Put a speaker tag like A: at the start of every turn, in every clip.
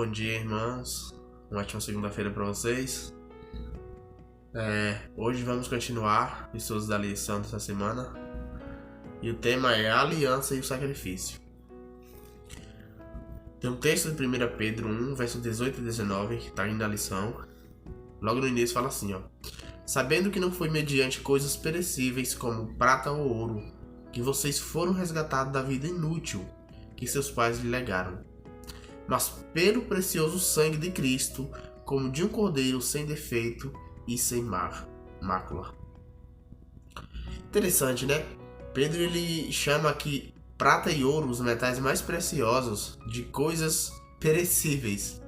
A: bom dia, irmãos. Uma ótima segunda-feira para vocês. Hoje vamos continuar os estudos da lição dessa semana. E o tema é a aliança e o sacrifício. Tem um texto de 1 Pedro 1, verso 18 e 19, que está aí na lição. Logo no início fala assim, sabendo que não foi mediante coisas perecíveis como prata ou ouro, que vocês foram resgatados da vida inútil que seus pais lhe legaram, mas pelo precioso sangue de Cristo, como de um cordeiro sem defeito e sem mácula. Interessante, né? Pedro ele chama aqui prata e ouro, os metais mais preciosos, de coisas perecíveis.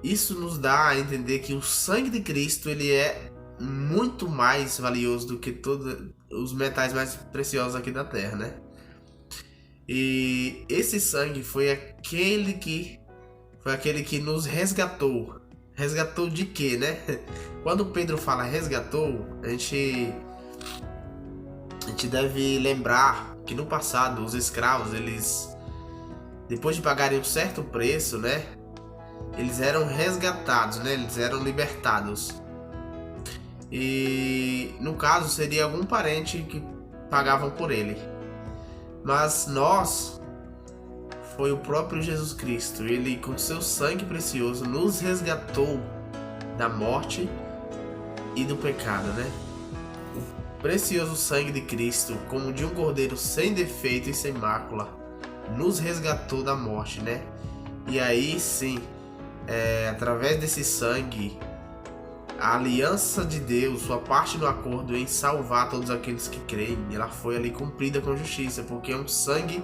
A: Isso nos dá a entender que o sangue de Cristo ele é muito mais valioso do que todos os metais mais preciosos aqui da Terra, né? E esse sangue foi aquele que nos resgatou. Resgatou de quê, né? Quando Pedro fala resgatou, a gente deve lembrar que no passado os escravos, eles, depois de pagarem um certo preço, né, eles eram resgatados, né, eles eram libertados. E no caso seria algum parente que pagavam por ele. Mas foi o próprio Jesus Cristo. Ele, com seu sangue precioso, nos resgatou da morte e do pecado, né? O precioso sangue de Cristo, como de um cordeiro sem defeito e sem mácula, nos resgatou da morte, né? E aí sim, através desse sangue, a aliança de Deus, sua parte no acordo em salvar todos aqueles que creem, ela foi ali cumprida com justiça, porque é um sangue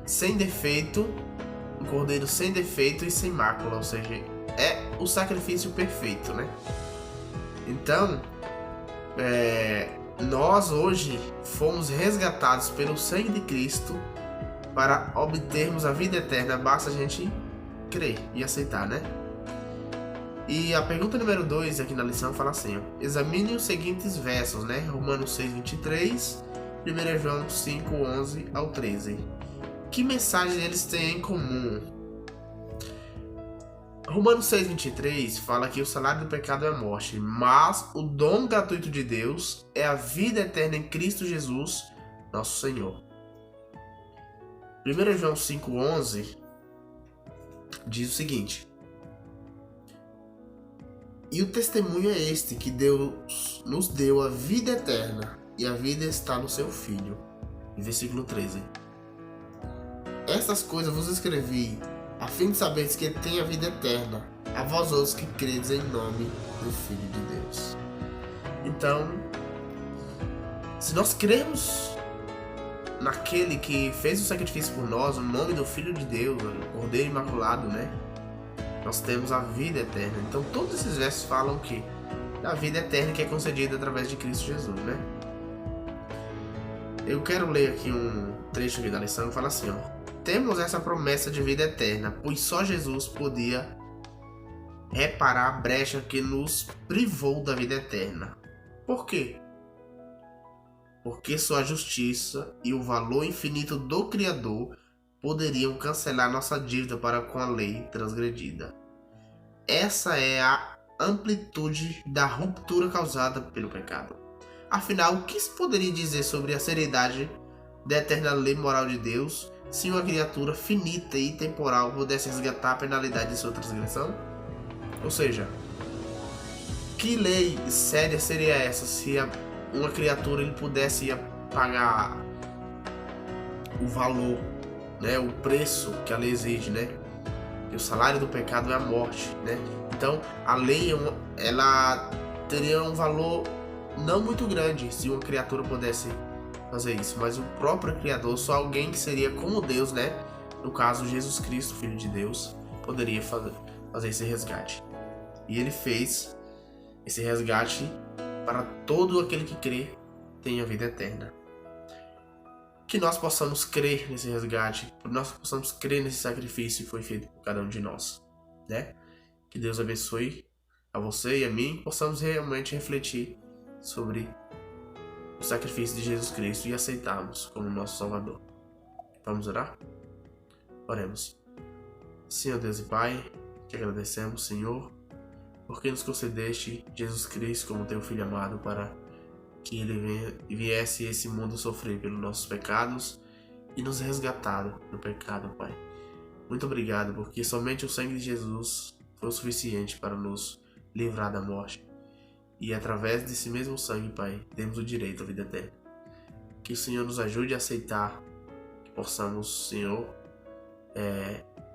A: sem defeito, um cordeiro sem defeito e sem mácula, ou seja, é o sacrifício perfeito, né? Então, nós hoje fomos resgatados pelo sangue de Cristo para obtermos a vida eterna, basta a gente crer e aceitar, né? E a pergunta número 2 aqui na lição fala assim, examine os seguintes versos, né? Romanos 6, 23, 1 João 5, 11 ao 13. Que mensagem eles têm em comum? Romanos 6, 23 fala que o salário do pecado é a morte, mas o dom gratuito de Deus é a vida eterna em Cristo Jesus, nosso Senhor. 1 João 5, 11 diz o seguinte, e o testemunho é este, que Deus nos deu a vida eterna, e a vida está no seu Filho. Versículo 13. Estas coisas vos escrevi, a fim de saberes que tem a vida eterna, a vós outros que credes em nome do Filho de Deus. Então, se nós cremos naquele que fez o sacrifício por nós, o nome do Filho de Deus, o Cordeiro Imaculado, né? Nós temos a vida eterna. Então todos esses versos falam que da vida eterna que é concedida através de Cristo Jesus, né? Eu quero ler aqui um trecho aqui da lição que fala assim, temos essa promessa de vida eterna, pois só Jesus podia reparar a brecha que nos privou da vida eterna. Por quê? Porque sua justiça e o valor infinito do Criador poderiam cancelar nossa dívida para com a lei transgredida. Essa é a amplitude da ruptura causada pelo pecado. Afinal, o que se poderia dizer sobre a seriedade da eterna lei moral de Deus se uma criatura finita e temporal pudesse resgatar a penalidade de sua transgressão? Ou seja, que lei séria seria essa se uma criatura ele pudesse pagar o valor, né, o preço que a lei exige, né? E o salário do pecado é a morte, né? Então a lei ela teria um valor não muito grande se uma criatura pudesse fazer isso, mas o próprio Criador, só alguém que seria como Deus, né? No caso Jesus Cristo, Filho de Deus, poderia fazer esse resgate. E ele fez esse resgate para todo aquele que crê tenha vida eterna. Que nós possamos crer nesse resgate, que nós possamos crer nesse sacrifício que foi feito por cada um de nós, né? Que Deus abençoe a você e a mim, possamos realmente refletir sobre o sacrifício de Jesus Cristo e aceitarmos como nosso Salvador. Vamos orar? Oremos. Senhor Deus e Pai, te agradecemos, Senhor, porque nos concedeste Jesus Cristo como teu Filho amado para que ele viesse a esse mundo sofrer pelos nossos pecados e nos resgatar do pecado, Pai. Muito obrigado, porque somente o sangue de Jesus foi o suficiente para nos livrar da morte. E através desse mesmo sangue, Pai, temos o direito à vida eterna. Que o Senhor nos ajude a aceitar, que possamos, Senhor,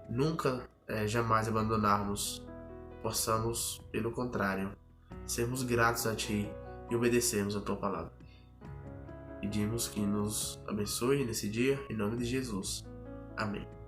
A: nunca, jamais abandonarmos. Possamos, pelo contrário, sermos gratos a Ti e obedecermos a Tua palavra. Pedimos que nos abençoe nesse dia, em nome de Jesus. Amém.